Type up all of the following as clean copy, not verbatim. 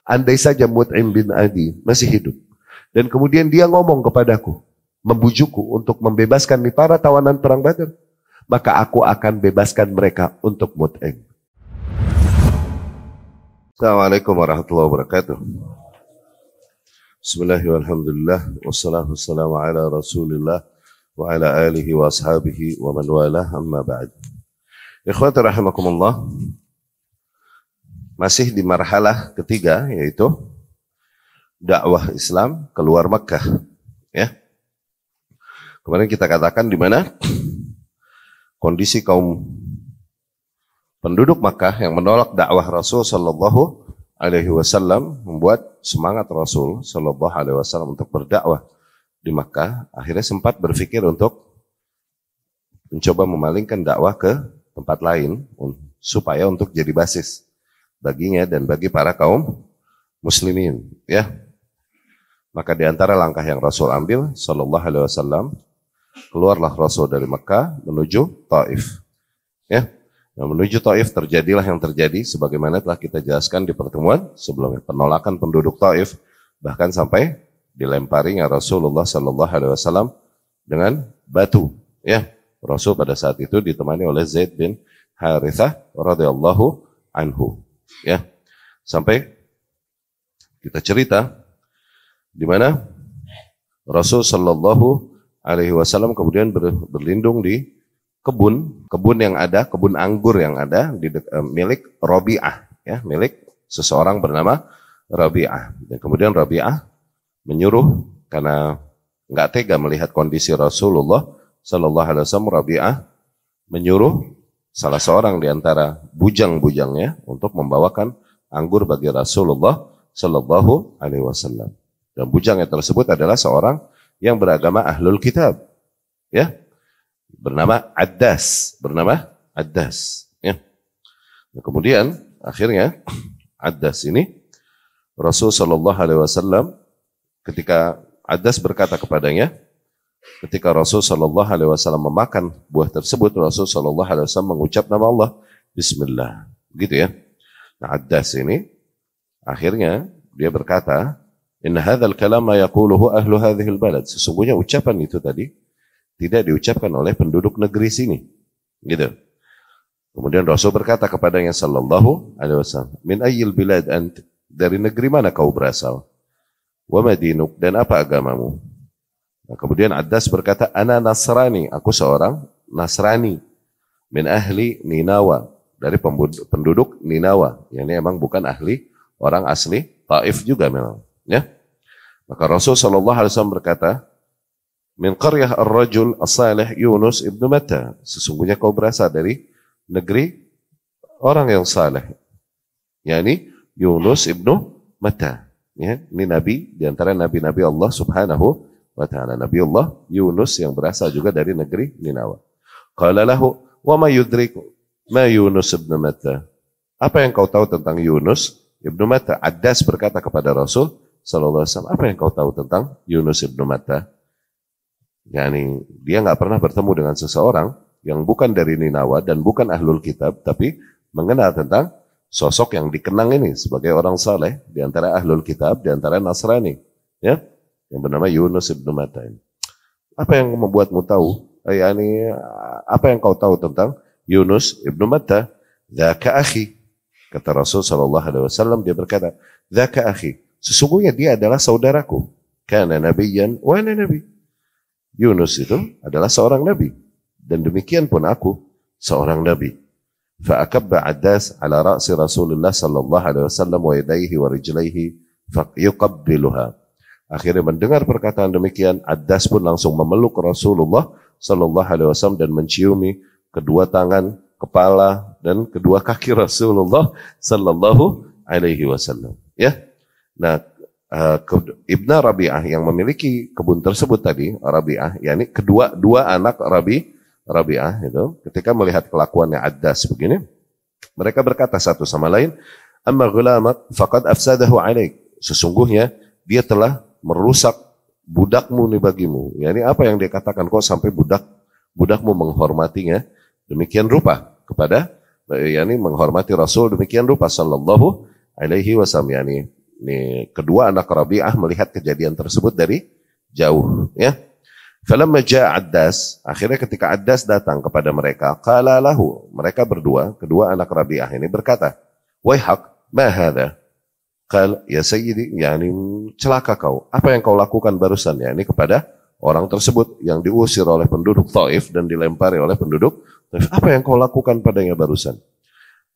andai saja Mut'im bin Adi masih hidup, dan kemudian dia ngomong kepadaku, membujukku untuk membebaskan para tawanan perang Badar, maka aku akan bebaskan mereka untuk Mut'im. Assalamualaikum warahmatullahi wabarakatuh. Bismillahirrahmanirrahim. Wassalamu ala rasulillah wa ala alihi wa ashabihi wa man walah, amma ba'd. Ikhwati rahimakumullah, masih di marhalah ketiga, yaitu dakwah Islam keluar Makkah. Ya. Kemarin kita katakan di mana kondisi kaum penduduk Makkah yang menolak dakwah Rasul Sallallahu Alaihi Wasallam membuat semangat Rasul Sallallahu Alaihi Wasallam untuk berdakwah di Makkah. Akhirnya sempat berpikir untuk mencoba memalingkan dakwah ke tempat lain supaya untuk jadi basis baginya dan bagi para kaum muslimin. Ya, maka di antara langkah yang Rasul ambil Sallallahu Alaihi Wasallam, keluarlah Rasul dari Makkah menuju Taif. Ya. Nah, menuju Taif terjadilah yang terjadi sebagaimana telah kita jelaskan di pertemuan sebelumnya. Penolakan penduduk Taif bahkan sampai dilemparinya Rasulullah Sallallahu Alaihi Wasallam dengan batu. Ya, Rasul pada saat itu ditemani oleh Zaid bin Harithah radhiyallahu anhu. Ya, sampai kita cerita di mana Rasul Sallallahu Alaihi Wasallam kemudian berlindung di kebun yang ada, kebun anggur yang ada di milik Rabi'ah, ya, milik seseorang bernama Rabi'ah. Dan kemudian Rabi'ah menyuruh, karena nggak tega melihat kondisi Rasulullah Sallallahu Alaihi Wasallam, Rabi'ah menyuruh salah seorang di antara bujang-bujangnya untuk membawakan anggur bagi Rasulullah Sallallahu Alaihi Wasallam. Dan bujangnya tersebut adalah seorang yang beragama Ahlul Kitab, ya, bernama Addas, ya. Nah, kemudian akhirnya Addas ini Rasul Sallallahu Alaihi Wasallam, ketika Addas berkata kepadanya, ketika Rasul Sallallahu Alaihi Wasallam memakan buah tersebut, Rasul Sallallahu Alaihi Wasallam mengucap nama Allah, Bismillah, gitu ya. Nah, Addas ini akhirnya dia berkata, Inna hadzal kalama yaquluhu ahlu hadhil balad. Sesungguhnya ucapan itu tadi tidak diucapkan oleh penduduk negeri sini, gitu. Kemudian Rasul berkata kepadanya Sallallahu Alaihi Wasallam, Min ayyil bilad ant, dari negeri mana kau berasal? Wa madinuk, dan apa agamamu? Nah, kemudian Addas berkata, Ana Nasrani, aku seorang Nasrani. Min ahli Ninawa, dari penduduk Ninawa. Yang ini emang bukan ahli, orang asli Taif juga memang. Ya. Maka Rasul Sallallahu Alaihi Wasallam berkata, Min qaryah ar-rajul as-salih Yunus ibnu Matta. Sesungguhnya kau berasal dari negeri orang yang saleh, yakni Yunus ibnu Matta. Ya, ini nabi di antara nabi-nabi Allah Subhanahu wa taala. Nabi Allah Yunus yang berasal juga dari negeri Ninawa. Qala lahu wa ma yudrik ma Yunus ibnu Matta. Apa yang kau tahu tentang Yunus ibnu Matta? Addas berkata kepada Rasul sallallahu alaihi wasallam, apa yang kau tahu tentang Yunus ibnu Matta? Yani dia nggak pernah bertemu dengan seseorang yang bukan dari Ninawa dan bukan Ahlul Kitab, tapi mengenal tentang sosok yang dikenang ini sebagai orang saleh di antara Ahlul Kitab, di antara Nasrani, ya, yang bernama Yunus ibnu Matta. Apa yang membuatmu tahu? Yani apa yang kau tahu tentang Yunus ibnu Matta? Dzaka akhi, kata Rasul Sallallahu Alaihi Wasallam. Dia berkata, Dzaka akhi, sesungguhnya dia adalah saudaraku. Kana nabiyyan wa ana nabi. Yunus itu adalah seorang nabi, dan demikian pun aku seorang nabi. Fa'akabba Addas ala ra'si Rasulullah sallallahu alaihi wasallam wa yadayhi wa rijlaihi fayuqabbiluha. Akhirnya mendengar perkataan demikian, Addas pun langsung memeluk Rasulullah sallallahu alaihi wasallam dan menciumi kedua tangan, kepala dan kedua kaki Rasulullah sallallahu alaihi wasallam. Ya. Nah, Ibnu Rabi'ah yang memiliki kebun tersebut tadi, Rabi'ah, yakni dua anak Rabi'ah itu, ketika melihat kelakuannya Addas begini, mereka berkata satu sama lain, Amma ghulamak faqad afsadahu alaik. Sesungguhnya dia telah merusak budakmu nih bagimu. Yakni apa yang dia katakan, kok sampai budakmu menghormatinya demikian rupa kepada, yakni menghormati Rasul demikian rupa sallallahu alaihi wasallam, yakni Ini kedua anak Rabi'ah melihat kejadian tersebut dari jauh, ya. Falamma ja'a Addas, akhirnya ketika Addas datang kepada mereka, qala lahu, mereka berdua, kedua anak Rabi'ah ini berkata, "Waihak, ma hadha?" Qal, "Ya sayyidi, yani celaka kau. Apa yang kau lakukan barusan?" Ya, ini kepada orang tersebut yang diusir oleh penduduk Taif dan dilempari oleh penduduk Taif. Apa yang kau lakukan padanya barusan?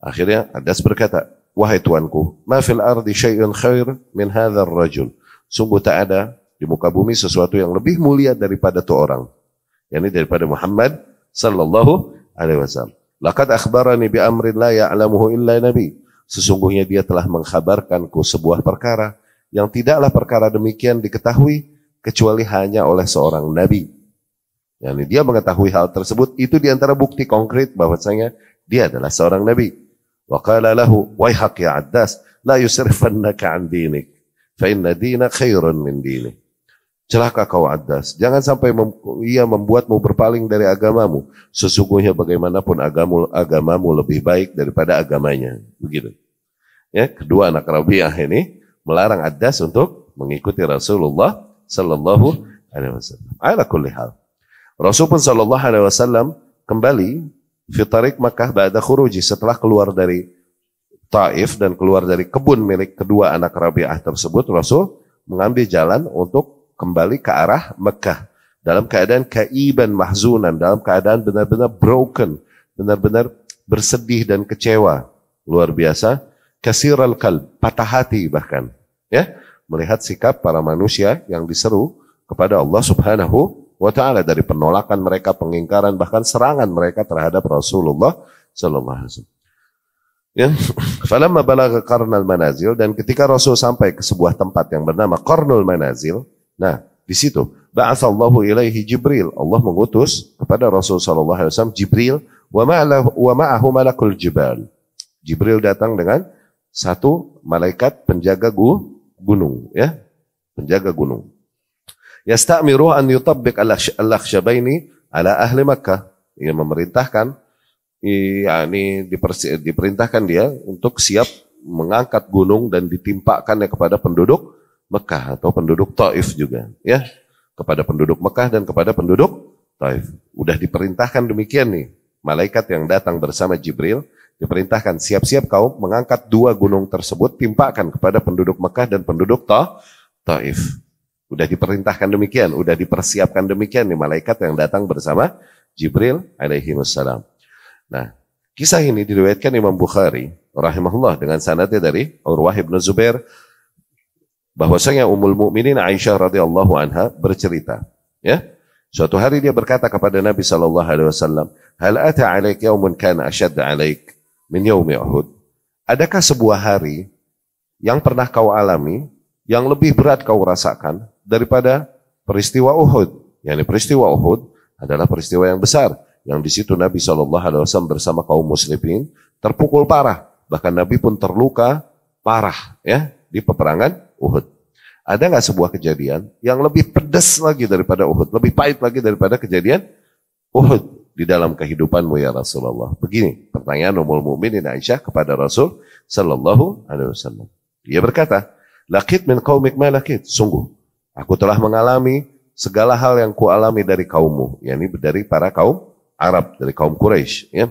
Akhirnya Addas berkata, "Wahai tuanku, ma fil ardi syai'un khair min hadzal rajul." Sungguh tak ada di muka bumi sesuatu yang lebih mulia daripada tu orang, yakni daripada Muhammad sallallahu alaihi wasallam. Laqad akhbarani bi amrin la ya'lamuhu illa nabi. Sesungguhnya dia telah mengkhabarkanku sebuah perkara yang tidaklah perkara demikian diketahui kecuali hanya oleh seorang nabi. Yani dia mengetahui hal tersebut, itu diantara bukti konkret bahwasanya dia adalah seorang nabi. Wa qala lahu, "Waihak ya Addas, la yusrifannaka an dinik, fa inna dina khairun min dinik." Celaka kau Addas, jangan sampai ia membuatmu berpaling dari agamamu. Sesungguhnya bagaimanapun agamamu lebih baik daripada agamanya. Begitu. Ya, kedua anak Rabi'ah ini melarang Addas untuk mengikuti Rasulullah sallallahu alaihi wasallam. Ala kulli hal. Rasul pun sallallahu alaihi wasallam kembali fi tariq Makkah ba'da khuruji, setelah keluar dari Taif dan keluar dari kebun milik kedua anak Rabi'ah tersebut, Rasul mengambil jalan untuk kembali ke arah Mekah dalam keadaan kaiban mahzunan, dalam keadaan benar-benar broken, benar-benar bersedih dan kecewa luar biasa, kasiral qalb, patah hati bahkan, ya, melihat sikap para manusia yang diseru kepada Allah Subhanahu wa ta'ala dari penolakan mereka, pengingkaran, bahkan serangan mereka terhadap Rasulullah sallallahu alaihi wasallam. Ya, falamma balagha qarnal manazil, dan ketika Rasul sampai ke sebuah tempat yang bernama Qarnul Manazil, nah, di situ ba'atsallahu ilaihi Jibril, Allah mengutus kepada Rasul sallallahu alaihi wasallam Jibril, wa ma'ahu malakul jibal. Jibril datang dengan satu malaikat penjaga gunung, ya, penjaga gunung. Yasta'miru an yutabbiq al-akhshabaini ala ahli Makkah. Ia memerintahkan, diperintahkan dia untuk siap mengangkat gunung dan ditimpakannya kepada penduduk Mekah atau penduduk Taif juga, ya, kepada penduduk Mekah dan kepada penduduk Taif. Udah diperintahkan demikian nih, malaikat yang datang bersama Jibril diperintahkan, siap-siap kau mengangkat dua gunung tersebut, timpakan kepada penduduk Mekah dan penduduk Taif. Udah diperintahkan demikian, udah dipersiapkan demikian nih malaikat yang datang bersama Jibril alaihi wassalam. Nah, kisah ini diriwayatkan Imam Bukhari rahimahullah dengan sanadnya dari Urwah bin Zubair, bahwasanya Ummul Mukminin Aisyah radhiyallahu anha bercerita, ya, suatu hari dia berkata kepada Nabi sallallahu alaihi wasallam, "Hal ata 'alaik yaumun kana ashadd 'alaik min yaumi Uhud?" Adakah sebuah hari yang pernah kau alami yang lebih berat kau rasakan daripada peristiwa Uhud? Yani peristiwa Uhud adalah peristiwa yang besar, yang di situ Nabi sallallahu alaihi wasallam bersama kaum muslimin terpukul parah, bahkan Nabi pun terluka parah, ya, di peperangan Uhud. Ada nggak sebuah kejadian yang lebih pedas lagi daripada Uhud, lebih pahit lagi daripada kejadian Uhud di dalam kehidupanmu ya Rasulullah? Begini pertanyaan Ummul Mukminin Aisyah kepada Rasul sallallahu alaihi wasallam. Dia berkata, "Laqit min qaumik ma laqit." Sungguh aku telah mengalami segala hal yang kualami dari kaummu, yakni dari para kaum Arab, dari kaum Quraisy, ya.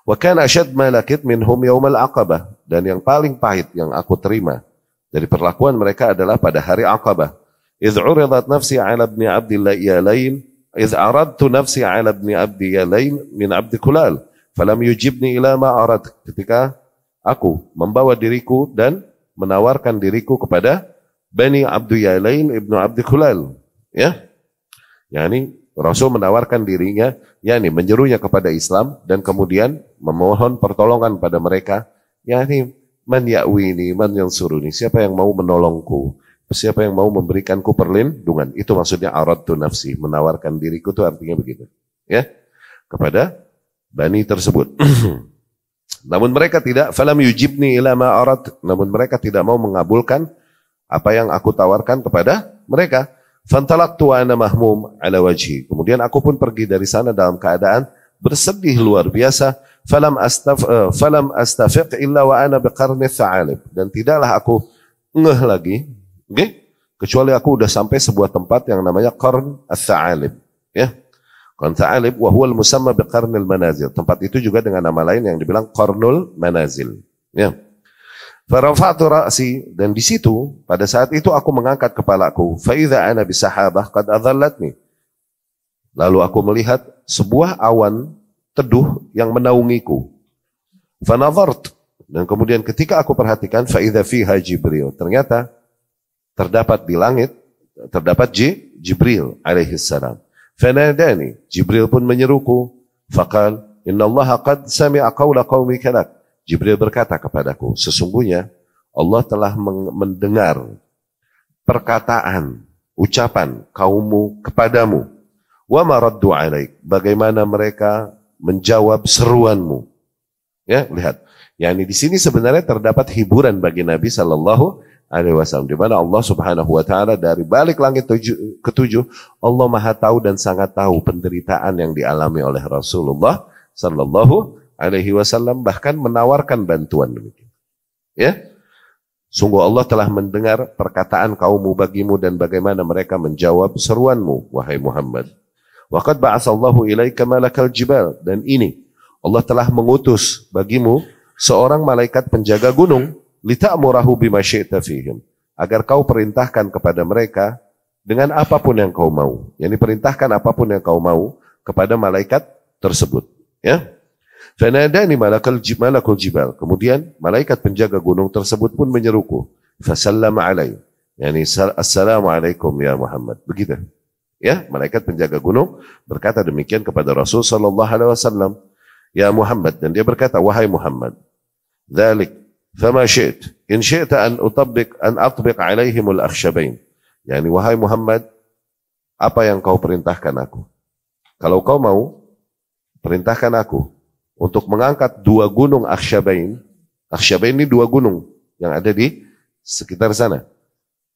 Wa kana ashad ma laqit minhum yaumal aqabah, dan yang paling pahit yang aku terima dari perlakuan mereka adalah pada hari Aqabah. Idz uridat nafsi 'ala ibni Abdillah Yalain, idz aradtu nafsi 'ala ibni Abdi Yalain min Abdi Kulal, falam yujibni ila ma arad. Ketika aku membawa diriku dan menawarkan diriku kepada Bani Abdu Yalain ibnu Abdi Kulal, ya. Yani Rasul menawarkan dirinya, yakni menyerunya kepada Islam dan kemudian memohon pertolongan pada mereka, yakni man ya'wini, man yansuruni, siapa yang mau menolongku, siapa yang mau memberikanku perlindungan. Itu maksudnya aradtu nafsi, menawarkan diriku, itu artinya begitu, ya, kepada Bani tersebut. Namun mereka tidak, falam yujibni ila ma arad, namun mereka tidak mau mengabulkan apa yang aku tawarkan kepada mereka. Fantalaqtu wa ana mahmum ala wajhi. Kemudian aku pun pergi dari sana dalam keadaan bersedih luar biasa. Falam astafiq illa wa ana biqarni tha'alib. Dan tidaklah aku ngeh lagi, okay? Kecuali aku udah sampai sebuah tempat yang namanya Qarn Ats-Tsa'alib, ya. Qarn Ats-Tsa'alib wa huwa al-musamma bi Qarnil Manazil. Tempat itu juga dengan nama lain yang dibilang Qarnul Manazil, ya. Farafa'tu ra'si, dan di situ pada saat itu aku mengangkat kepalaku, fa idza ana bisahabah qad adhallatni. Lalu aku melihat sebuah awan teduh yang menaungiku. Fa nadhart, dan kemudian ketika aku perhatikan, fa idza fiha Jibril, ternyata terdapat di langit, terdapat Jibril alaihi salam. Fanadani, Jibril pun menyeruku. Faqal, innallaha qad sami'a qawla qaumika lak. Jibril berkata kepadaku, sesungguhnya Allah telah mendengar perkataan, ucapan kaummu kepadamu. Wa ma raddu alaik, bagaimana mereka menjawab seruanmu. Ya, lihat. Yani di sini sebenarnya terdapat hiburan bagi Nabi sallallahu alaihi wasallam, di mana Allah Subhanahu wa taala dari balik langit ketujuh, Allah Maha tahu dan sangat tahu penderitaan yang dialami oleh Rasulullah sallallahu alaihi wasallam, bahkan menawarkan bantuan demikian. Ya. Sungguh Allah telah mendengar perkataan kaummu bagimu dan bagaimana mereka menjawab seruanmu, wahai Muhammad. Wa qad ba'atsallahu ilaika malakal jibal, dan ini Allah telah mengutus bagimu seorang malaikat penjaga gunung, lita'murahu bima syi'ta fihim, agar kau perintahkan kepada mereka dengan apapun yang kau mau. Yani perintahkan apapun yang kau mau kepada malaikat tersebut, ya. Fanadani malakul jibal, kemudian malaikat penjaga gunung tersebut pun menyeruku. Fasallama alai, yani assalamualaikum ya Muhammad, begitu. Ya, malaikat penjaga gunung berkata demikian kepada Rasul sallallahu alaihi wasallam, ya Muhammad, dan dia berkata, wahai Muhammad, dzalik fama syi'ta in syi'ta an atbiq alaihimul akhshabain. Yani wahai Muhammad, apa yang kau perintahkan aku? Kalau kau mau, perintahkan aku untuk mengangkat dua gunung akhshabain. Akhshabain ini dua gunung yang ada di sekitar sana,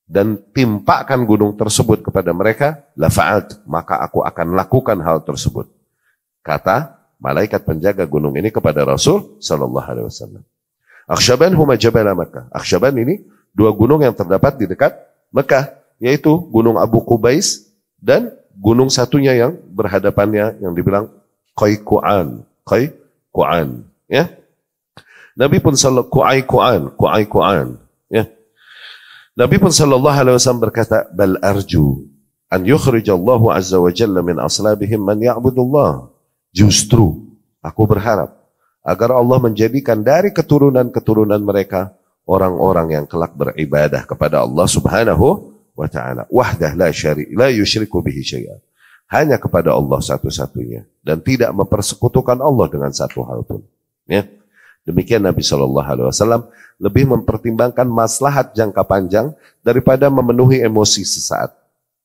dan timpakan gunung tersebut kepada mereka, la fa'alt, maka aku akan lakukan hal tersebut. Kata malaikat penjaga gunung ini kepada Rasul sallallahu alaihi wasallam. Akhshaban huma Jabal Makkah. Akhshaban ini dua gunung yang terdapat di dekat Mekah, yaitu Gunung Abu Qubais dan gunung satunya yang berhadapannya yang dibilang Qayqu'an, ya. Nabi pun Qayqu'an, ya. Nabi pun sallallahu alaihi wasallam berkata, bal arju an yukhrijallahu azza wa jalla min aslabihim man ya'budullah. Justru aku berharap agar Allah menjadikan dari keturunan-keturunan mereka orang-orang yang kelak beribadah kepada Allah Subhanahu wa taala. Wahdah la yusyriku bihi syai'an. Hanya kepada Allah satu-satunya dan tidak mempersekutukan Allah dengan satu hal pun. Ya. Demikian Nabi sallallahu alaihi wasallam lebih mempertimbangkan maslahat jangka panjang daripada memenuhi emosi sesaat.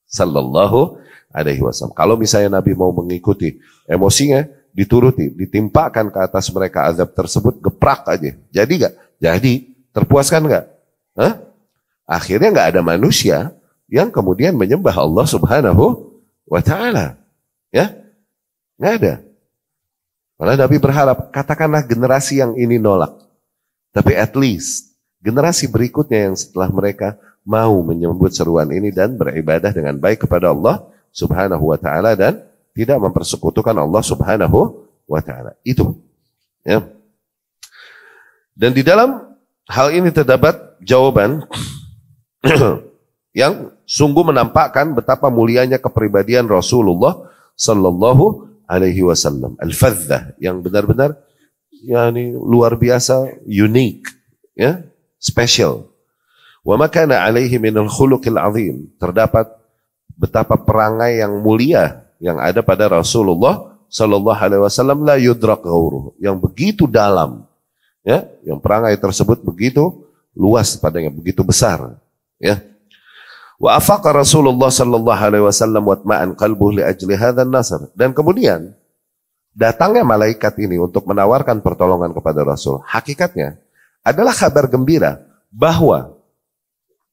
Sallallahu alaihi wasallam. Kalau misalnya Nabi mau mengikuti emosinya, dituruti, ditimpakan ke atas mereka azab tersebut, geprak aja. Jadi gak? Jadi. Terpuaskan gak? Hah? Akhirnya gak ada manusia yang kemudian menyembah Allah Subhanahu wa ta'ala. Ya? Gak ada. Karena Nabi berharap, katakanlah generasi yang ini nolak. Tapi at least, generasi berikutnya yang setelah mereka mau menyambut seruan ini dan beribadah dengan baik kepada Allah Subhanahu wa ta'ala dan tidak mempersekutukan Allah Subhanahu wa ta'ala. Itu. Ya. Dan di dalam hal ini terdapat jawaban yang sungguh menampakkan betapa mulianya kepribadian Rasulullah sallallahu alaihi wasallam. Al-fadzah, yang benar-benar yani luar biasa, unik, ya, special. Wa ma kana alaihi minal khuluqil azim. Terdapat betapa perangai yang mulia yang ada pada Rasulullah sallallahu alaihi wasallam, la yudrak ghauruh, yang begitu dalam, ya, yang perangai tersebut begitu luas padanya, begitu besar, ya. Wa afaqa Rasulullah sallallahu alaihi wasallam wa atma'an qalbuhu li ajli hadzal nasr. Dan kemudian datangnya malaikat ini untuk menawarkan pertolongan kepada Rasul, hakikatnya adalah kabar gembira bahwa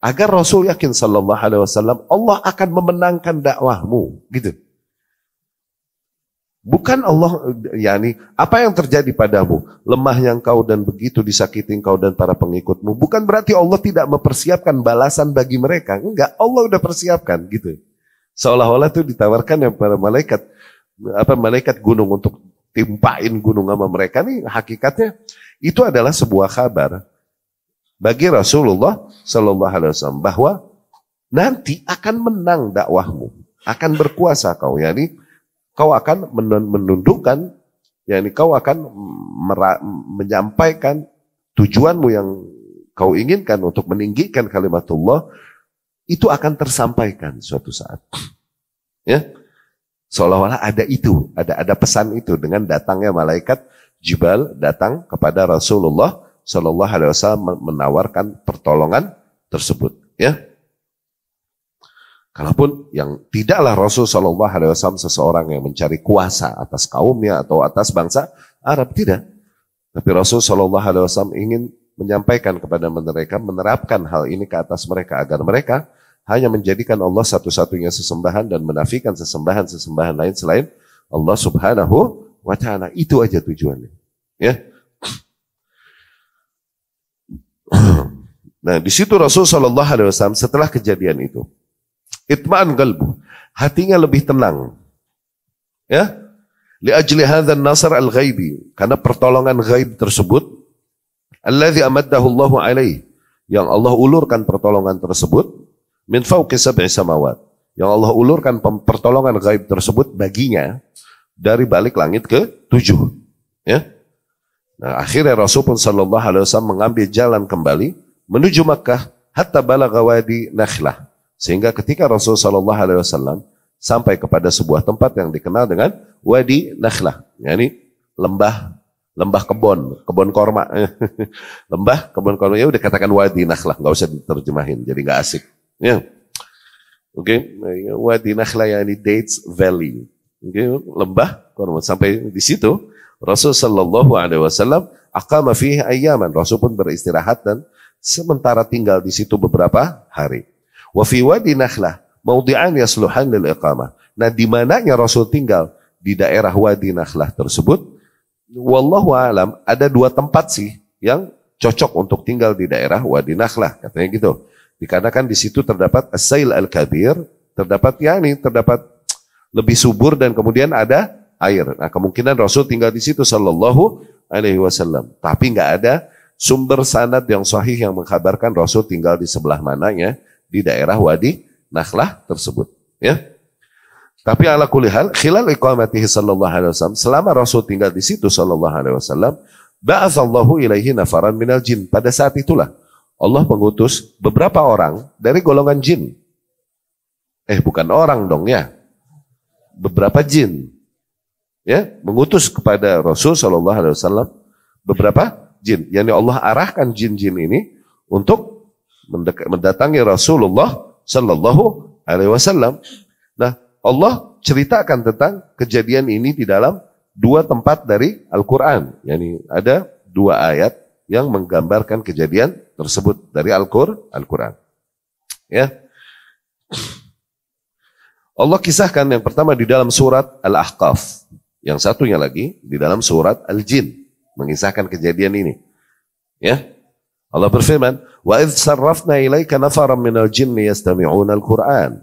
agar Rasul yakin sallallahu alaihi wasallam Allah akan memenangkan dakwahmu, gitu. Bukan Allah, yakni apa yang terjadi padamu, lemahnya engkau dan begitu disakiti engkau dan para pengikutmu. Bukan berarti Allah tidak mempersiapkan balasan bagi mereka. Enggak, Allah udah persiapkan gitu. Seolah-olah itu ditawarkan ya para malaikat, malaikat gunung untuk timpain gunung sama mereka nih. Hakikatnya itu adalah sebuah kabar bagi Rasulullah Sallallahu Alaihi Wasallam bahwa nanti akan menang dakwahmu, akan berkuasa kau, yakni kau akan menundukkan, yakni kau akan menyampaikan tujuanmu yang kau inginkan untuk meninggikan kalimatullah, itu akan tersampaikan suatu saat. Ya, seolah-olah ada itu, ada pesan itu dengan datangnya malaikat Jibril datang kepada Rasulullah Sallallahu Alaihi Wasallam menawarkan pertolongan tersebut. Ya. Kalaupun yang tidaklah Rasul Sallallahu Alaihi Wasallam seseorang yang mencari kuasa atas kaumnya atau atas bangsa Arab, tidak. Tapi Rasul Sallallahu Alaihi Wasallam ingin menyampaikan kepada mereka, menerapkan hal ini ke atas mereka agar mereka hanya menjadikan Allah satu-satunya sesembahan dan menafikan sesembahan-sesembahan lain selain Allah Subhanahu wa Ta'ala. Itu aja tujuannya. Ya. Nah, di situ Rasul Sallallahu Alaihi Wasallam setelah kejadian itu, itma'an qalbu, hatinya lebih tenang. Ya. Li ajli hadzal nasr al-ghaibi, karena pertolongan ghaib tersebut, alladzi amaddahu Allah alaihi, yang Allah ulurkan pertolongan tersebut min fawqi sab'i samawat, yang Allah ulurkan pertolongan ghaib tersebut baginya dari balik langit ke 7. Ya. Nah, akhirnya Rasul pun Sallallahu Alaihi Wasallam mengambil jalan kembali menuju Makkah hatta balagha wadi Nakhlah. Sehingga ketika Rasul Sallallahu Alaihi Wasallam sampai kepada sebuah tempat yang dikenal dengan Wadi Nakhlah, yakni lembah kebun korma, lembah kebun korma, ya udah katakan Wadi Nakhlah, nggak usah diterjemahin, jadi nggak asik. Ya, oke, Wadi Nakhlah yakni Dates Valley, lembah korma. Sampai di situ Rasul Sallallahu Alaihi Wasallam aqama fihi ayyaman, Rasul pun beristirahat dan sementara tinggal di situ beberapa hari. Wa fi Wadi Nakhlah mawdi'an yasluhan lil iqamah. Nah, di mananya Rasul tinggal di daerah Wadi Nakhlah tersebut, wallahu alam, ada 2 tempat sih yang cocok untuk tinggal di daerah Wadi Nakhlah, katanya gitu. Dikarenakan di situ terdapat as-sail al-kabir, terdapat lebih subur dan kemudian ada air. Nah, kemungkinan Rasul tinggal di situ Sallallahu Alaihi Wasallam. Tapi nggak ada sumber sanad yang sahih yang mengkabarkan Rasul tinggal di sebelah mananya di daerah Wadi Nakhlah tersebut, ya. Tapi ala kulli hal, khilal iqamatihi Sallallahu Alaihi Wasallam, selama Rasul tinggal di situ Sallallahu Alaihi Wasallam, ba'atsallahu ilaihi nafaran minal jin. Pada saat itulah Allah mengutus beberapa orang dari golongan jin. Bukan orang dong ya. Beberapa jin. Ya, mengutus kepada Rasul Sallallahu Alaihi Wasallam beberapa jin. Yani Allah arahkan jin-jin ini untuk mendatangi Rasulullah Sallallahu Alaihi Wasallam. Nah, Allah ceritakan tentang kejadian ini di dalam 2 tempat dari Al-Quran. Yani ada 2 ayat yang menggambarkan kejadian tersebut dari Al-Quran. Ya. Allah kisahkan yang pertama di dalam surat Al-Ahqaf. Yang satunya lagi di dalam surat Al-Jin. Mengisahkan kejadian ini. Ya. Allah berfirman, "Wa idh sarrafna ilaika nafaran minal jinni yastami'una al-Qur'an,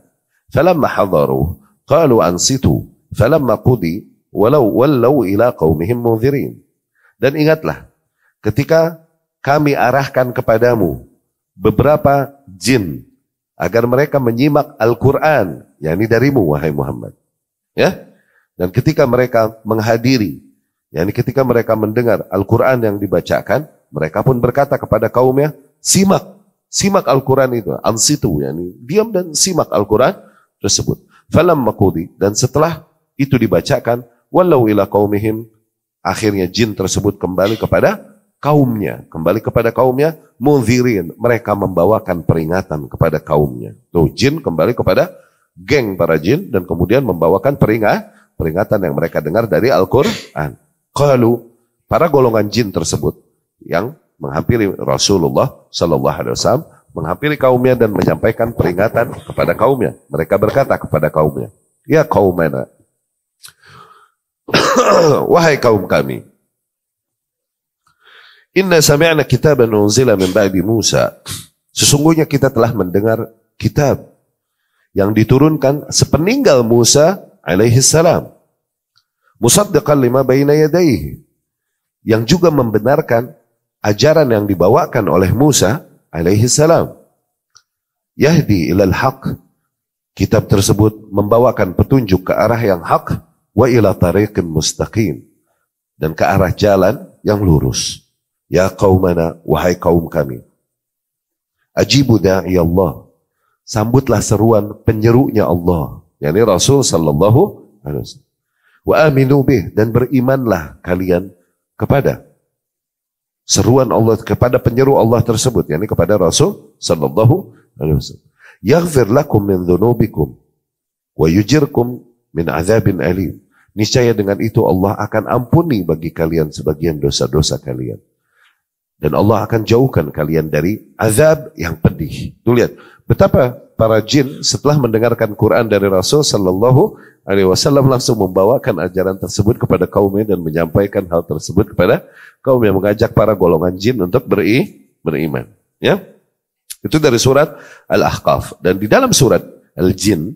falamma hadaru qalu ansitu, falamma qudi walau ila qaumihim munzirin." Dan ingatlah, ketika kami arahkan kepadamu beberapa jin agar mereka menyimak Al-Qur'an, yakni darimu wahai Muhammad. Ya? Dan ketika mereka menghadiri, yakni ketika mereka mendengar Al-Qur'an yang dibacakan, mereka pun berkata kepada kaumnya, simak Al-Quran itu, ansitu, yani diam dan simak Al-Quran tersebut. Falamma qudi, dan setelah itu dibacakan, walau ila qaumihim, akhirnya jin tersebut kembali kepada kaumnya, munzirin, mereka membawakan peringatan kepada kaumnya. Tuh, jin kembali kepada geng para jin dan kemudian membawakan peringatan yang mereka dengar dari Al-Quran. Qalu, para golongan jin tersebut yang menghampiri Rasulullah Sallallahu Alaihi Wasallam, menghampiri kaumnya dan menyampaikan peringatan kepada kaumnya. Mereka berkata kepada kaumnya, ya qaumana, Wahai kaum kami, inna sami'na kitaban unzila min ba'di Musa. Sesungguhnya kita telah mendengar kitab yang diturunkan sepeninggal Musa alaihi salam. Musaddiqan lima baina yadayhi. Yang juga membenarkan ajaran yang dibawakan oleh Musa alaihi salam. Yahdi ilal haq. Kitab tersebut membawakan petunjuk ke arah yang hak. Wa ila tariqin mustaqim. Dan ke arah jalan yang lurus. Ya qaumana, wahai kaum kami. Ajibu da'i Allah. Sambutlah seruan penyerunya Allah. Yani Rasul sallallahu alaihi wasallam. Wa aminu bih. Dan berimanlah kalian kepada seruan Allah, kepada penyeru Allah tersebut. Yani kepada Rasul sallallahu alaihi wasallam. Yaghfir lakum min dhunubikum. Wa yujirkum min azabin alim. Niscaya dengan itu Allah akan ampuni bagi kalian sebagian dosa-dosa kalian. Dan Allah akan jauhkan kalian dari azab yang pedih. Tuh lihat, betapa para jin setelah mendengarkan Quran dari Rasul sallallahu alaihi wasallam langsung membawakan ajaran tersebut kepada kaumnya dan menyampaikan hal tersebut kepada kaum yang mengajak para golongan jin untuk beriman. Ya, itu dari surat Al-Ahqaf. Dan di dalam surat Al-Jin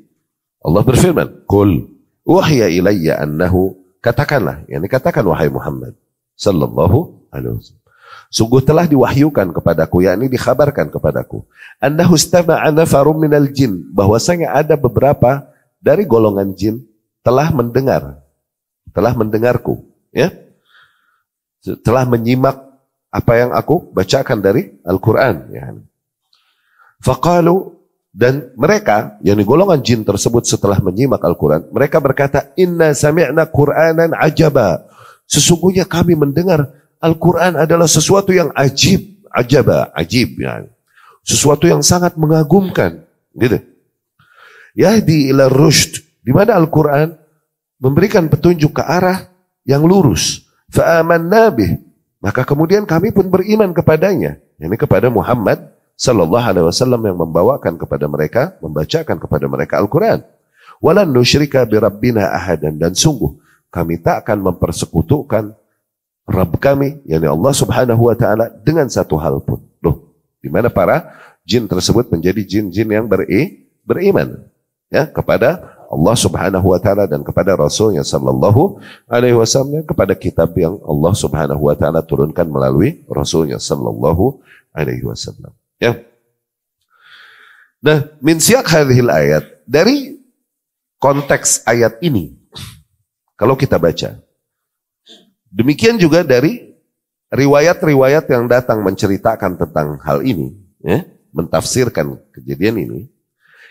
Allah berfirman, "Qul uhiya ilayya annahu," katakanlah, yakni katakan wahai Muhammad sallallahu alaihi wasallam, sungguh telah diwahyukan kepadaku, yakni dikhabarkan kepadaku, annahu istama'a nafarum minal jin, bahwasanya ada beberapa dari golongan jin telah mendengarku, ya, telah menyimak apa yang aku bacakan dari Al-Quran, ya. Faqalu, dan mereka, yakni golongan jin tersebut setelah menyimak Al-Quran, mereka berkata, inna sami'na Qur'anan ajaba, sesungguhnya kami mendengar Al-Quran adalah sesuatu yang ajib, ajib, ya. Sesuatu yang sangat mengagumkan, gitu. Yahdi ila rushd, di mana Al-Quran memberikan petunjuk ke arah yang lurus. Fa'amanna bih, maka kemudian kami pun beriman kepadanya, yakni kepada Muhammad sallallahu alaihi wasallam yang membawakan kepada mereka, membacakan kepada mereka Al-Quran. Walan nusyrika bi rabbina ahadan, dan sungguh kami tak akan mempersekutukan Rabb kami, yakni Allah subhanahu wa ta'ala, dengan satu hal pun. Loh, di mana para jin tersebut menjadi jin-jin yang beriman, ya, kepada Allah subhanahu wa ta'ala dan kepada Rasulnya sallallahu alaihi wasallam, kepada kitab yang Allah subhanahu wa ta'ala turunkan melalui Rasulnya sallallahu alaihi wasallam. Ya. Nah, min siyak hadhil ayat, dari konteks ayat ini, kalau kita baca, demikian juga dari riwayat-riwayat yang datang menceritakan tentang hal ini, ya, mentafsirkan kejadian ini,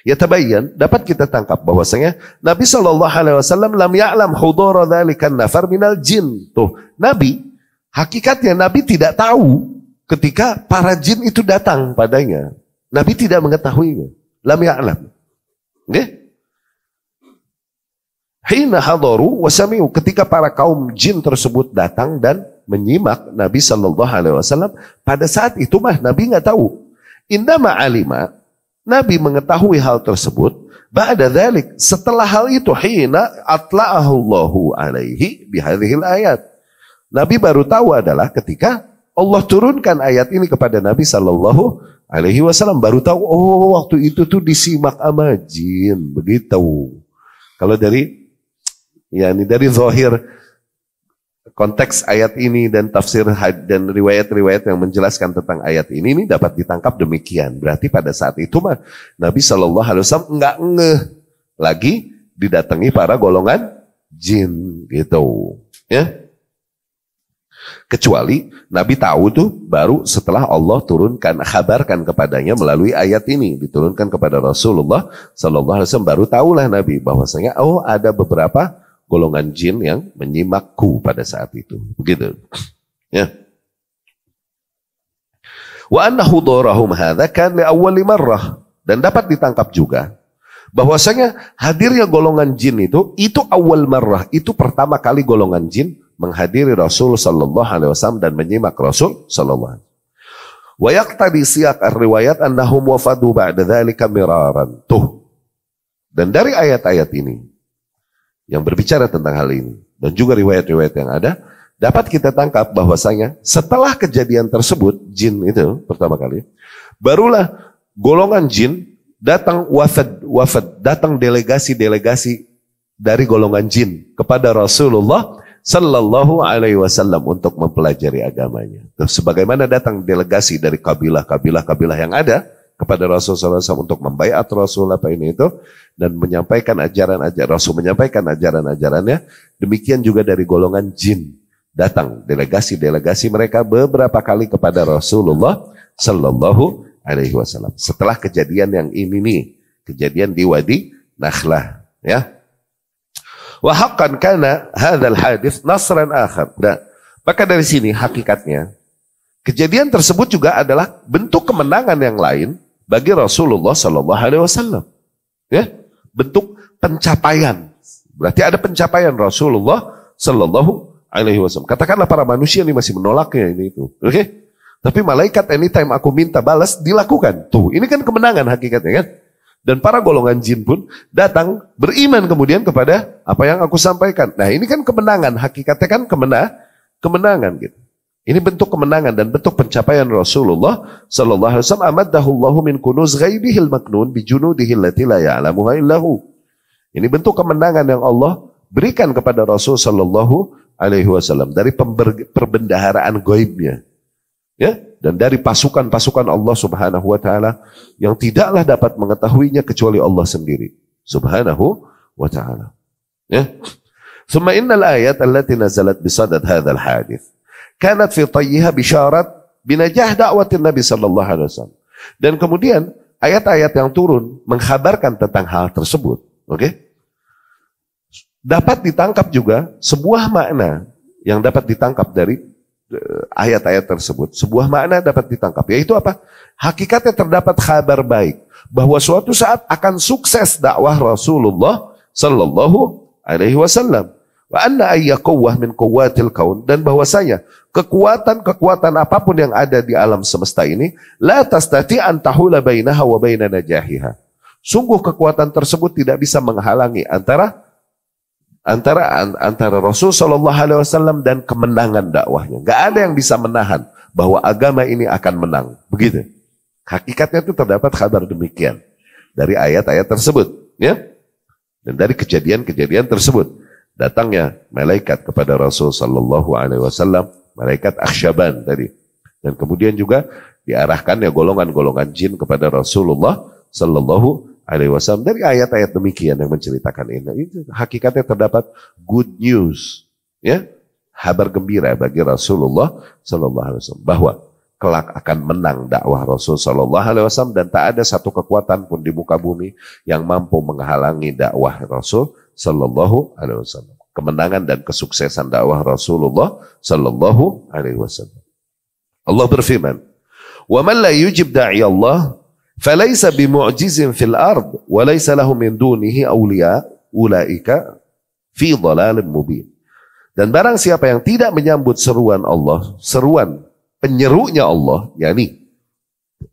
ya tabayyan, dapat kita tangkap bahwasanya Nabi sallallahu alaihi wasallam lam ya'lam hudura dzalikan nafar minal jin. Tuh, Nabi, hakikatnya Nabi tidak tahu ketika para jin itu datang padanya. Nabi tidak mengetahuinya. Lam ya'lam. Okay? Hina hadaru wa sami'u, ketika para kaum jin tersebut datang dan menyimak Nabi sallallahu alaihi wasallam, pada saat itu mah Nabi nggak tahu. Indama alima, Nabi mengetahui hal tersebut, ba'da dzalik, setelah hal itu, hina atla'ahu Allahu alaihi bihadhil ayat. Nabi baru tahu adalah ketika Allah turunkan ayat ini kepada Nabi sallallahu alaihi wasallam, baru tahu, oh waktu itu tuh disimak sama jin, begitu. Kalau dari, ya ini dari zahir konteks ayat ini dan tafsir dan riwayat-riwayat yang menjelaskan tentang ayat ini dapat ditangkap demikian. Berarti pada saat itu mah Nabi sallallahu alaihi wasallam enggak ngeh lagi didatangi para golongan jin, gitu, ya. Kecuali Nabi tahu tuh baru setelah Allah turunkan, kabarkan kepadanya melalui ayat ini, diturunkan kepada Rasulullah sallallahu alaihi wasallam, baru tahulah Nabi bahwasanya, oh ada beberapa golongan jin yang menyimakku pada saat itu, begitu, ya. Wa anna hudurahum hadza kan li awwali marrah, dan dapat ditangkap juga bahwasanya hadirnya golongan jin itu awal marrah, itu pertama kali golongan jin menghadiri Rasul sallallahu alaihi wasallam dan menyimak Rasul sallallahu alaihi wasallam. Wa yaqtadi siyaq ar-riwayat annahum wafadu ba'da dzalika miraran. Tuh. Dan dari ayat-ayat ini yang berbicara tentang hal ini, dan juga riwayat-riwayat yang ada, dapat kita tangkap bahwasanya setelah kejadian tersebut, jin itu pertama kali, barulah golongan jin datang wafad, datang delegasi-delegasi dari golongan jin kepada Rasulullah Sallallahu Alaihi Wasallam untuk mempelajari agamanya. Terus sebagaimana datang delegasi dari kabilah yang ada kepada Rasulullah SAW untuk membaiat Rasul apa ini itu dan menyampaikan ajaran-ajaran Rasul, menyampaikan ajaran-ajarannya. Demikian juga dari golongan jin datang delegasi-delegasi mereka beberapa kali kepada Rasulullah Sallallahu Alaihi Wasallam. Setelah kejadian yang ini nih, kejadian di Wadi Nakhlah, ya. Wa haqqan kana hadzal hadits nasran akhar. Nah, maka dari sini hakikatnya kejadian tersebut juga adalah bentuk kemenangan yang lain bagi Rasulullah Sallallahu Alaihi Wasallam. Ya, bentuk pencapaian. Berarti ada pencapaian Rasulullah Sallallahu Alaihi Wasallam. Katakanlah para manusia ini masih menolaknya ini itu, oke? Tapi malaikat anytime aku minta balas dilakukan. Tuh, ini kan kemenangan hakikatnya kan? Dan para golongan jin pun datang beriman kemudian kepada apa yang aku sampaikan. Nah, ini kan kemenangan, hakikatnya kan kemenangan gitu. Ini bentuk kemenangan dan bentuk pencapaian Rasulullah sallallahu alaihi wasallam. Amadahullahu min kunuz ghaibihil maknun bi junudihi allati la ya'lamuha illahu. Ini bentuk kemenangan yang Allah berikan kepada Rasul sallallahu alaihi wasallam dari perbendaharaan gaibnya. Ya, dan dari pasukan-pasukan Allah Subhanahu wa taala yang tidaklah dapat mengetahuinya kecuali Allah sendiri Subhanahu wa taala. Ya. Thumma innal ayat allati nazalat bisadad hadzal hadits kanat fi tayyiha bisyarat binajah da'watin Nabi sallallahu alaihi wasallam. Dan kemudian ayat-ayat yang turun mengkhabarkan tentang hal tersebut, oke? Dapat ditangkap juga sebuah makna yang dapat ditangkap dari ayat-ayat tersebut. Sebuah makna dapat ditangkap, yaitu apa? Hakikatnya terdapat kabar baik bahwa suatu saat akan sukses dakwah Rasulullah sallallahu alaihi wasallam. Wa anna ayya quwwah min quwwatil kaun, dan bahwasanya kekuatan-kekuatan apapun yang ada di alam semesta ini la tastati an tahula bainaha wa baina najahiha. Sungguh kekuatan tersebut tidak bisa menghalangi antara Rasul Shallallahu Alaihi Wasallam dan kemenangan dakwahnya. Gak ada yang bisa menahan bahwa agama ini akan menang. Begitu. Hakikatnya itu terdapat kabar demikian dari ayat-ayat tersebut, ya. Dan dari kejadian-kejadian tersebut datangnya malaikat kepada Rasul Shallallahu Alaihi Wasallam, malaikat Akhsyaban tadi, dan kemudian juga diarahkannya golongan-golongan jin kepada Rasulullah Shallallahu Alaihi Wasallam. Dari ayat-ayat demikian yang menceritakan ini, itu hakikatnya terdapat good news, ya, kabar gembira bagi Rasulullah Sallallahu Alaihi Wasallam bahwa kelak akan menang dakwah Rasul Sallallahu Alaihi Wasallam dan tak ada satu kekuatan pun di muka bumi yang mampu menghalangi dakwah Rasul Sallallahu Alaihi Wasallam. Kemenangan dan kesuksesan dakwah Rasulullah Sallallahu Alaihi Wasallam. Allah berfirman, "Wa man la yujib da'i Allah falaysa bimu'jizin fil ard wa laysa lahu min dunihi awliya ulaika fi dhalalin mubin." Dan barang siapa yang tidak menyambut seruan Allah, seruan penyerunya Allah, yakni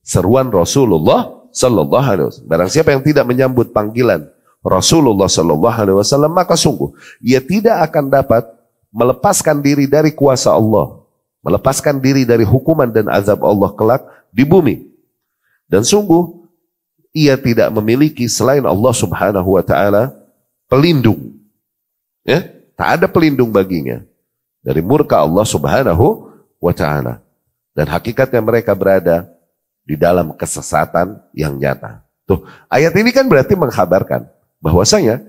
seruan Rasulullah sallallahu alaihi wasallam. Barang siapa yang tidak menyambut panggilan Rasulullah sallallahu alaihi wasallam, maka sungguh ia tidak akan dapat melepaskan diri dari kuasa Allah, melepaskan diri dari hukuman dan azab Allah kelak di bumi. Dan sungguh ia tidak memiliki selain Allah Subhanahu wa taala pelindung. Ya, tak ada pelindung baginya dari murka Allah Subhanahu wa taala. Dan hakikatnya mereka berada di dalam kesesatan yang nyata. Tuh, ayat ini kan berarti mengkhabarkan bahwasanya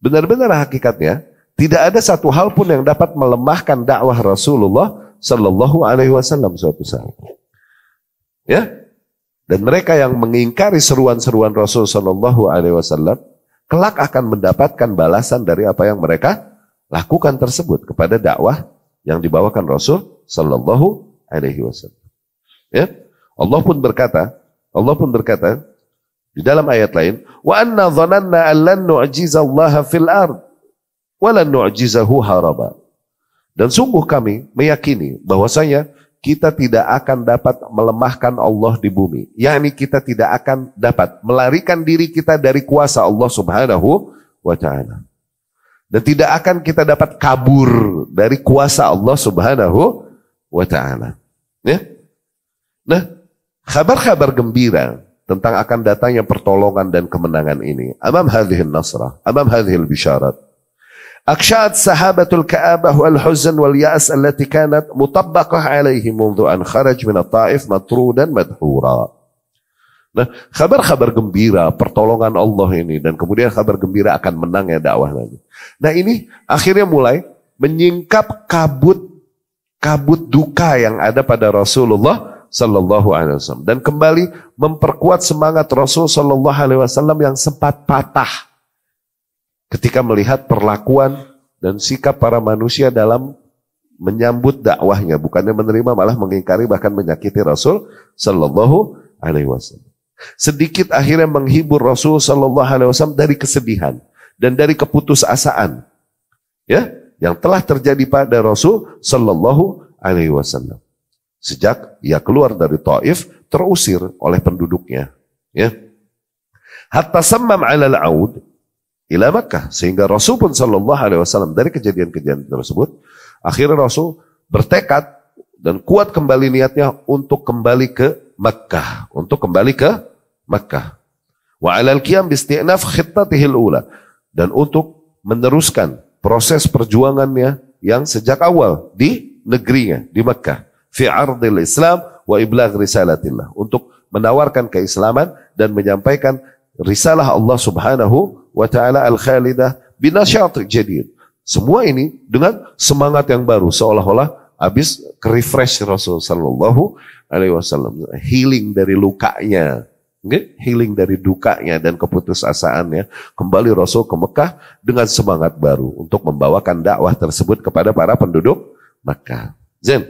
benar-benar hakikatnya tidak ada satu hal pun yang dapat melemahkan dakwah Rasulullah sallallahu alaihi wasallam suatu saat. Ya? Dan mereka yang mengingkari seruan-seruan Rasul Sallallahu Alaihi Wasallam kelak akan mendapatkan balasan dari apa yang mereka lakukan tersebut kepada dakwah yang dibawakan Rasul Sallallahu Alaihi Wasallam. Ya, Allah pun berkata di dalam ayat lain, wa anna dhananna an lan nu'jizallaha fil ard wa lan nu'jizahu haraba. Dan sungguh kami meyakini bahwasanya kita tidak akan dapat melemahkan Allah di bumi. Yakni kita tidak akan dapat melarikan diri kita dari kuasa Allah Subhanahu wa ta'ala. Dan tidak akan kita dapat kabur dari kuasa Allah Subhanahu wa ta'ala. Ya? Nah, kabar-kabar gembira tentang akan datangnya pertolongan dan kemenangan ini. Amam hadhihi nasrah, amam hadhihi bisharat. Akshat sahabatul ka'abah wal huzn wal ya'as allati kanat mutabbaqah alaihi mundu an kharaj min at-ta'if matrudan madhura. Nah, kabar-kabar gembira pertolongan Allah ini dan kemudian kabar gembira akan menangnya dakwah lagi. Nah, ini akhirnya mulai menyingkap kabut duka yang ada pada Rasulullah sallallahu alaihi wasallam dan kembali memperkuat semangat Rasul sallallahu alaihi wasallam yang sempat patah ketika melihat perlakuan dan sikap para manusia dalam menyambut dakwahnya, bukannya menerima malah mengingkari bahkan menyakiti Rasul sallallahu alaihi wasallam. Sedikit akhirnya menghibur Rasul sallallahu alaihi wasallam dari kesedihan dan dari keputusasaan, ya, yang telah terjadi pada Rasul sallallahu alaihi wasallam. Sejak ia keluar dari Taif terusir oleh penduduknya, ya. Hatta sammam 'ala al-'aud ila Makkah, sehingga Rasul pun sallallahu alaihi wasallam dari kejadian-kejadian tersebut akhirnya Rasul bertekad dan kuat kembali niatnya untuk kembali ke Makkah, Wa 'alal qiyam bi isti'naf khittatihi al-ula, dan untuk meneruskan proses perjuangannya yang sejak awal di negerinya di Makkah, fi 'ardil Islam wa iblagh risalatillah, untuk menawarkan keislaman dan menyampaikan risalah Allah Subhanahu wa ta'ala al-khalidah binasyat jadid. Semua ini dengan semangat yang baru, seolah-olah habis refresh Rasul sallallahu alaihi wasallam, healing dari lukanya, okay? Healing dari dukanya dan keputusasaannya. Kembali Rasul ke Mekah dengan semangat baru untuk membawakan dakwah tersebut kepada para penduduk Mekah. Zain.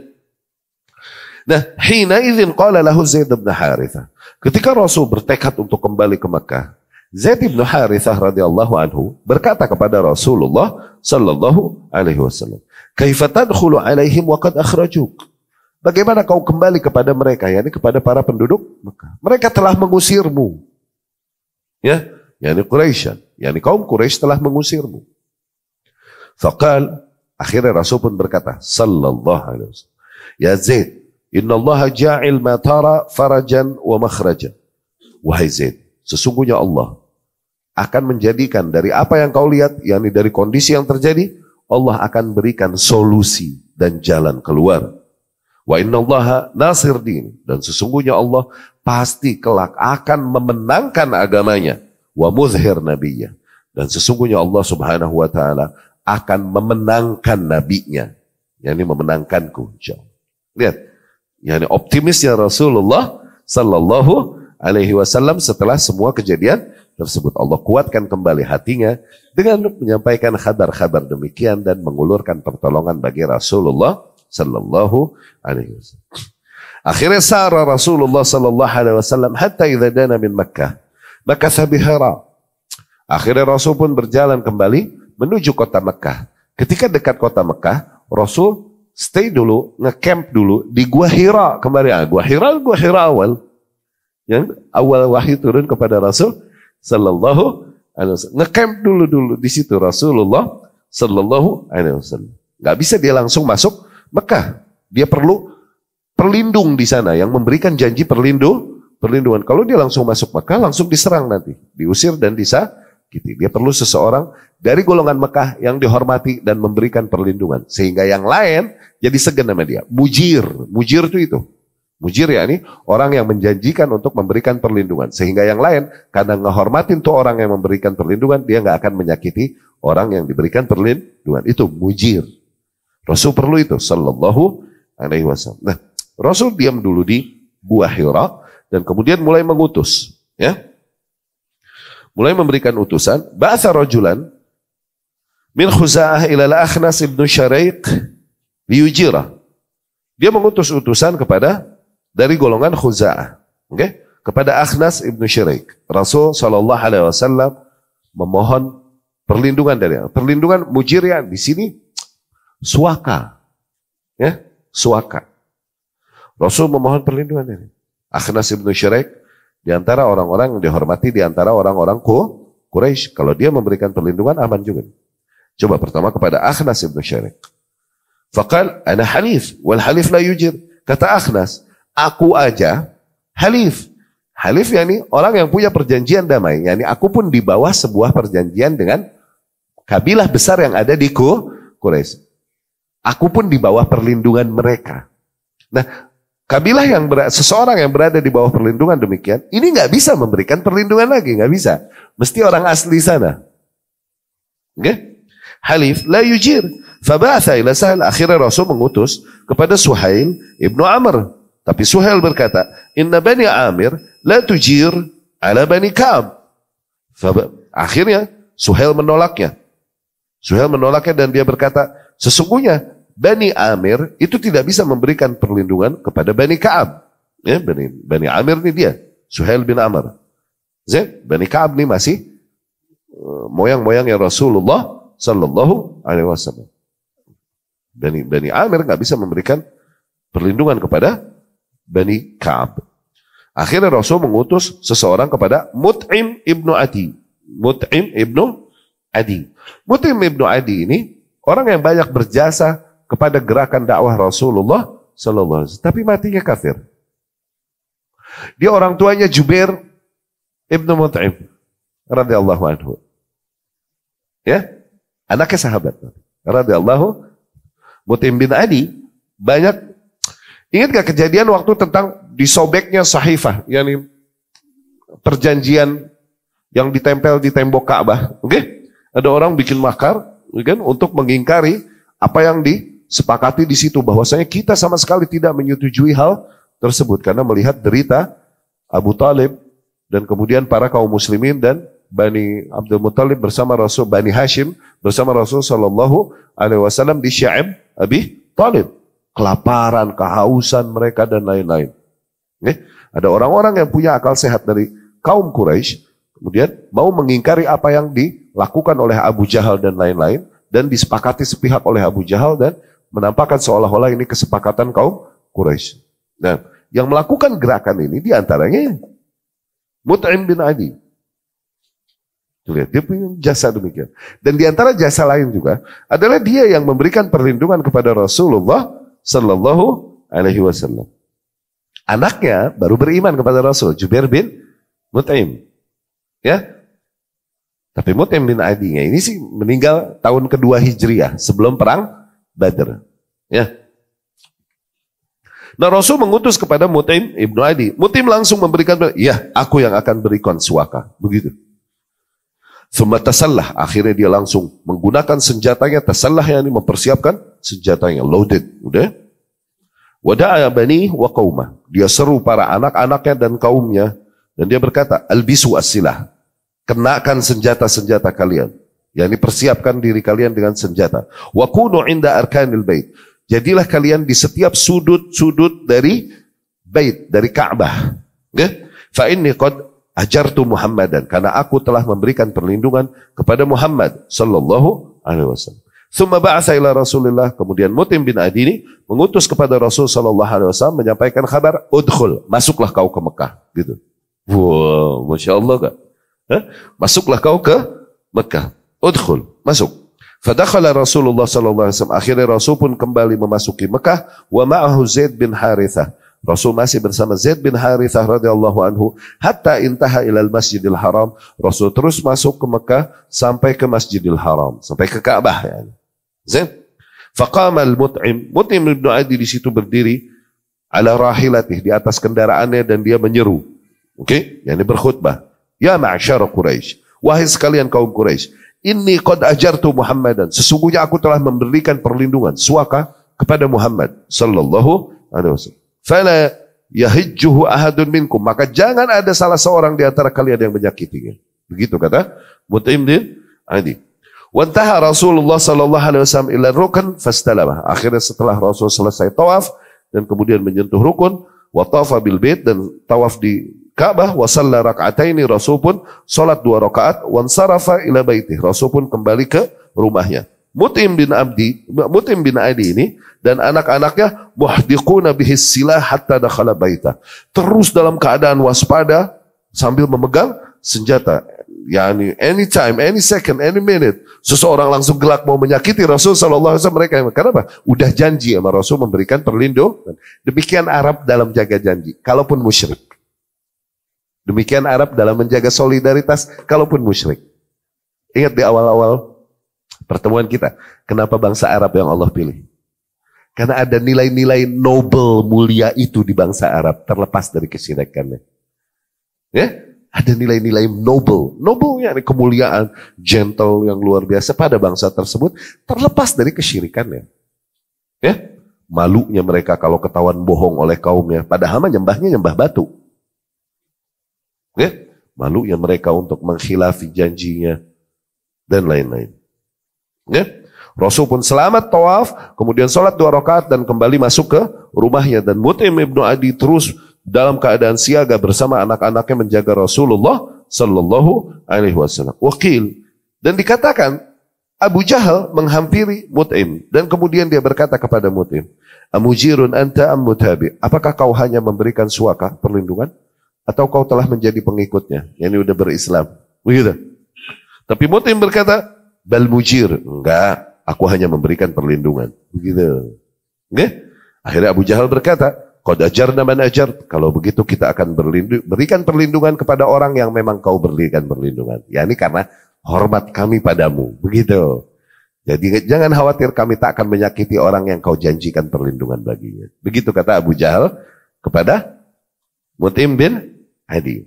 Nah, hina idzin qala lahu Zaid bin Harithah. Ketika Rasul bertekad untuk kembali ke Mekah, Zaid bin Harithah radhiyallahu anhu berkata kepada Rasulullah sallallahu alaihi wasallam, "Kaifa tadkhulu alaihim wa qad akhrajuk?" Bagaimana kau kembali kepada mereka, yakni kepada para penduduk Mekah? Mereka telah mengusirmu. Ya, yakni Quraisy, yakni kaum Quraisy telah mengusirmu. Faqal, akhirnya Rasul pun berkata sallallahu alaihi wasallam, "Ya Zaid, innallaha ja'il ma tara farajan wa makhrajan." Wahai Zaid, sesungguhnya Allah akan menjadikan dari apa yang kau lihat, yakni dari kondisi yang terjadi, Allah akan berikan solusi dan jalan keluar. Wa innallaha nasir din, dan sesungguhnya Allah pasti kelak akan memenangkan agamanya. Wa muzhir nabiyya, dan sesungguhnya Allah Subhanahu wa ta'ala akan memenangkan nabinya, yakni memenangkanku. Lihat, yakni optimisnya Rasulullah sallallahu alaihi wasallam setelah semua kejadian tersebut. Allah kuatkan kembali hatinya dengan menyampaikan kabar-kabar demikian dan mengulurkan pertolongan bagi Rasulullah sallallahu alaihi wasallam. Akhirnya sara Rasulullah sallallahu alaihi wasallam hatta idza dana min Makkah makatha bi Hira. Akhirnya Rasul pun berjalan kembali menuju kota Mekah. Ketika dekat kota Mekah, Rasul stay dulu, ngecamp dulu di Gua Hira kembali. Gua Hira awal. Yang awal wahyu turun kepada Rasul sallallahu alaihi wasallam. Ngecamp dulu di situ Rasulullah sallallahu alaihi wasallam. Enggak bisa dia langsung masuk Mekah. Dia perlu perlindung di sana yang memberikan janji perlindungan. Kalau dia langsung masuk Mekah langsung diserang nanti, diusir dan disakiti. Dia perlu seseorang dari golongan Mekah yang dihormati dan memberikan perlindungan sehingga yang lain jadi segan sama dia. Mujir itu. Mujir ya ini orang yang menjanjikan untuk memberikan perlindungan. Sehingga yang lain karena ngehormatin tuh orang yang memberikan perlindungan, dia nggak akan menyakiti orang yang diberikan perlindungan. Itu mujir. Rasul perlu itu sallallahu alaihi wasallam. Nah, Rasul diam dulu di Gua Hira dan kemudian mulai mengutus, ya. Mulai memberikan utusan, ba'atha rajulan min Khuza'ah ila al-Akhnas ibn Syaraiq liyujirah. Dia mengutus utusan dari golongan Khuza'ah, okay? Kepada Akhnas ibnu Syaraiq. Rasul sallallahu alaihi wasallam memohon perlindungan dari perlindungan mujir ya di sini suaka, ya suaka. Rasul memohon perlindungan dari Akhnas ibnu Syaraiq di antara orang-orang yang dihormati di antara orang-orang Quraisy. Kalau dia memberikan perlindungan aman juga. Coba pertama kepada Akhnas ibn Syariq. Faqal ana halif wal halif la yujir. Kata Akhnas, aku aja halif. Halif yakni orang yang punya perjanjian damai. Yani aku pun di bawah sebuah perjanjian dengan kabilah besar yang ada di Quraisy. Aku pun di bawah perlindungan mereka. Nah, kabilah yang seseorang yang berada di bawah perlindungan demikian, ini nggak bisa memberikan perlindungan lagi, nggak bisa. Mesti orang asli sana. Okay? Halif la yujir. Faba'atha ila Sahal. Akhirnya Rasul mengutus kepada Suhail ibnu Amr. Tapi Suhail berkata, Inna Bani Amir la tujir ala Bani Ka'ab. Akhirnya Suhail menolaknya. Suhail menolaknya dan dia berkata, sesungguhnya Bani Amir itu tidak bisa memberikan perlindungan kepada Bani Ka'ab. Ya, Bani Amir ini dia, Suhail bin Amr. Bani Ka'ab ini masih moyang-moyangnya Rasulullah Sallallahu Alaihi Wasallam. Bani Amir nggak bisa memberikan perlindungan kepada Bani Ka'ab. Akhirnya Rasul mengutus seseorang kepada Mut'im ibnu Adi. Mut'im ibnu Adi. Mut'im ibnu Adi ini orang yang banyak berjasa kepada gerakan dakwah Rasulullah Sallallahu Alaihi Wasallam. Tapi matinya kafir. Dia orang tuanya Jubair ibnu Mut'im radhiyallahu anhu. Ya, anaknya sahabat radhiyallahu. Mut'im bin Adi banyak. Ingat gak kejadian waktu tentang disobeknya sahifah, yakni perjanjian yang ditempel di tembok Ka'bah. Oke? Ada orang bikin makar, kan, untuk mengingkari apa yang disepakati di situ, bahwasanya kita sama sekali tidak menyetujui hal tersebut karena melihat derita Abu Talib dan kemudian para kaum muslimin dan Bani Abdul Muttalib bersama Rasul, Bani Hashim bersama Rasul Sallallahu Alaihi Wasallam di Syaib Abi Talib. Kelaparan, kehausan mereka dan lain-lain. Ada orang-orang yang punya akal sehat dari kaum Quraisy, kemudian mau mengingkari apa yang dilakukan oleh Abu Jahal dan lain-lain, dan disepakati sepihak oleh Abu Jahal dan menampakkan seolah-olah ini kesepakatan kaum Quraisy. Nah, yang melakukan gerakan ini diantaranya Mut'im bin Adi. Lihat, dia punya jasa demikian. Dan diantara jasa lain juga adalah dia yang memberikan perlindungan kepada Rasulullah Sallallahu Alaihi Wasallam. Anaknya baru beriman kepada Rasul, Jubair bin Mut'im. Ya, tapi Mut'im bin Adi ini sih meninggal tahun kedua Hijriah sebelum perang Badr. Ya. Nah, Rasul mengutus kepada Mut'im ibnu Adi. Mut'im langsung memberikan, ya, aku yang akan berikan suaka. Begitu. Thumma tasallah, akhirnya dia langsung menggunakan senjatanya, tasallah yang mempersiapkan senjatanya, loaded, udah. Wada'a bani wa qaumah, dia seru para anak-anaknya dan kaumnya, dan dia berkata, albisu as-silah, kenakan senjata-senjata kalian, yakni persiapkan diri kalian dengan senjata. Wa kunu inda arkanil bait, jadilah kalian di setiap sudut-sudut dari bait, dari Ka'bah. Okay? Fa inni qad ajartu Muhammadan, karena aku telah memberikan perlindungan kepada Muhammad Sallallahu Alaihi Wasallam. Tsumma ba'atsa ila Rasulillah, kemudian Mut'im bin Adi ini mengutus kepada Rasul Sallallahu Alaihi Wasallam menyampaikan kabar, udkhul, masuklah kau ke Mekah, gitu. Wow, masya Allah kak. Masuklah kau ke Mekah, udkhul, masuk. Fadakhala Rasulullah Sallallahu Alaihi Wasallam, akhirnya Rasul pun kembali memasuki Mekah, wa ma'ahu Zaid bin Harithah. Rasul masih bersama Zaid bin Harithah radhiyallahu anhu hatta intaha ilal Masjidil Haram. Rasul terus masuk ke Mekah sampai ke Masjidil Haram, sampai ke Ka'bah ya. Zaid. Faqama al-Mut'im, Mut'im ibnu Adi di situ berdiri ala rahilatih, di atas kendaraannya, dan dia menyeru. Oke, yakni berkhutbah. Ya ma'syar Quraisy, wahai sekalian kaum Quraisy, inni qad ajartu Muhammadan, sesungguhnya aku telah memberikan perlindungan, suaka kepada Muhammad sallallahu alaihi wasallam. Fala yahijjuhu ahadun minkum, maka jangan ada salah seorang di antara kalian yang menyakitinya. Begitu kata Mut'im bin Adi. Wantaha Rasulullah sallallahu alaihi wasallam ila rukn fastalamah. Akhirnya setelah Rasul selesai tawaf dan kemudian menyentuh rukun, wa tawafa bil bait, dan tawaf di Ka'bah, wa shalla rak'ataini, Rasul pun salat 2 rakaat, wa ansarafa ila baitih, Rasul pun kembali ke rumahnya. Mut'im bin Adi ini dan anak-anaknya muhdiquna bihis silah hatta dakhala baita, terus dalam keadaan waspada sambil memegang senjata, Yani anytime, any second, any minute, seseorang langsung gelak mau menyakiti Rasul Sallallahu Alaihi Wasallam, mereka kenapa? Udah janji sama Rasul memberikan perlindungan. Demikian Arab dalam jaga janji, kalaupun musyrik. Demikian Arab dalam menjaga solidaritas, kalaupun musyrik. Ingat di awal-awal pertemuan kita, kenapa bangsa Arab yang Allah pilih? Karena ada nilai-nilai noble mulia itu di bangsa Arab, terlepas dari kesyirikannya. Ya? Ada nilai-nilai noble. Noble yakni kemuliaan, gentle yang luar biasa pada bangsa tersebut, terlepas dari kesyirikannya. Ya? Malunya mereka kalau ketahuan bohong oleh kaumnya, padahal nyembahnya nyembah batu. Ya? Malunya mereka untuk mengkhilafi janjinya dan lain-lain. Ya? Rasul pun selamat tawaf, kemudian sholat 2 rakaat dan kembali masuk ke rumahnya. Dan Mut'im ibnu Adi terus dalam keadaan siaga bersama anak-anaknya menjaga Rasulullah Sallallahu Alaihi Wasallam. Wakil, dan dikatakan Abu Jahal menghampiri Mut'im dan kemudian dia berkata kepada Mut'im, Amujirun anta am mutabi? Apakah kau hanya memberikan suaka perlindungan atau kau telah menjadi pengikutnya? Yang udah berislam. Begitu. Tapi Mut'im berkata, bal mujir. Enggak, aku hanya memberikan perlindungan. Begitu. Oke? Akhirnya Abu Jahal berkata, qad ajarna man ajar. Kalau begitu kita akan berikan perlindungan kepada orang yang memang kau berikan perlindungan. Ya ini karena hormat kami padamu. Begitu. Jadi jangan khawatir, kami tak akan menyakiti orang yang kau janjikan perlindungan baginya. Begitu kata Abu Jahal kepada Mut'im bin Adi.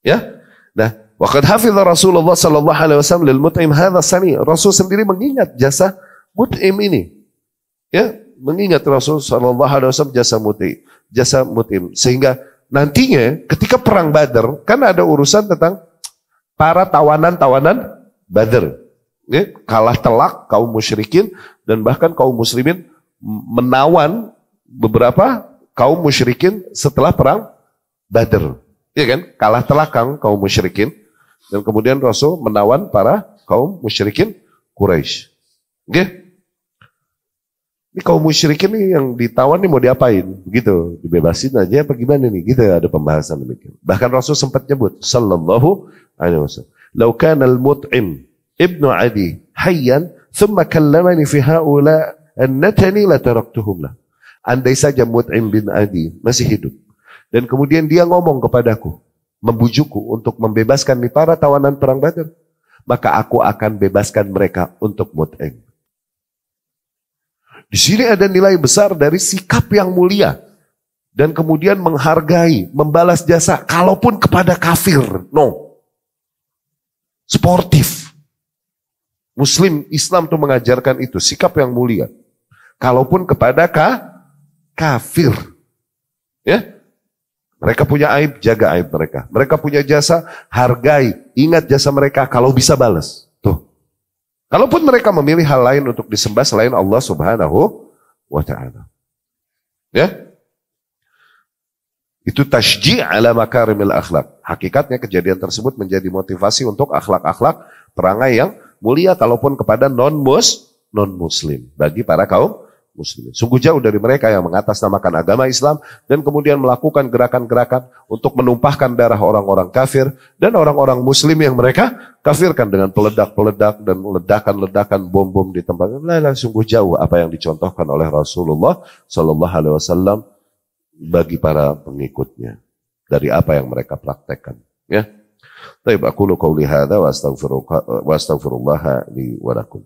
Ya. Nah, waqad hafidha Rasulullah sallallahu alaihi wasallam lil Mut'im hadha sani. Rasul sendiri mengingat jasa Mut'im ini. Ya, mengingat Rasul sallallahu alaihi wasallam jasa Mut'im, sehingga nantinya ketika perang Badar kan ada urusan tentang para tawanan-tawanan Badar. Ya, kalah telak kaum musyrikin dan bahkan kaum muslimin menawan beberapa kaum musyrikin setelah perang Badar. Ya kan? Kalah telak kaum musyrikin dan kemudian Rasul menawan para kaum musyrikin Quraisy. Oke? Ini kaum musyrikin nih yang ditawan nih mau diapain? Begitu, dibebasin aja apa gimana nih? Gitu ada pembahasan demikian. Bahkan Rasul sempat nyebut sallallahu alaihi wasallam, "Lau kana al-Mut'im ibnu Adi hayyan thumma kallamani fi haula annatani la taraktuhum lah." Andai saja Mut'im bin Adi masih hidup dan kemudian dia ngomong kepadaku, membujukku untuk membebaskan nih para tawanan perang Badar, maka aku akan bebaskan mereka untuk Mut'im. Di sini ada nilai besar dari sikap yang mulia dan kemudian menghargai, membalas jasa, kalaupun kepada kafir, no, sportif. Muslim Islam itu mengajarkan itu, sikap yang mulia, kalaupun kepada kafir, ya. Mereka punya aib, jaga aib mereka. Mereka punya jasa, hargai, ingat jasa mereka, kalau bisa balas. Tuh. Kalaupun mereka memilih hal lain untuk disembah selain Allah Subhanahu wa ta'ala. Ya. Itu tasyji' ala makarimil akhlak. Hakikatnya kejadian tersebut menjadi motivasi untuk akhlak-akhlak perangai yang mulia kalaupun kepada non-muslim. Bagi para kaum muslimin. Sungguh jauh dari mereka yang mengatasnamakan agama Islam dan kemudian melakukan gerakan-gerakan untuk menumpahkan darah orang-orang kafir dan orang-orang muslim yang mereka kafirkan dengan peledak-peledak dan ledakan-ledakan bom-bom di tempat. Sungguh jauh apa yang dicontohkan oleh Rasulullah sallallahu alaihi wasallam bagi para pengikutnya dari apa yang mereka praktekkan, ya. Baik, aku qauli hadza wa astaghfirullah li wa lakum.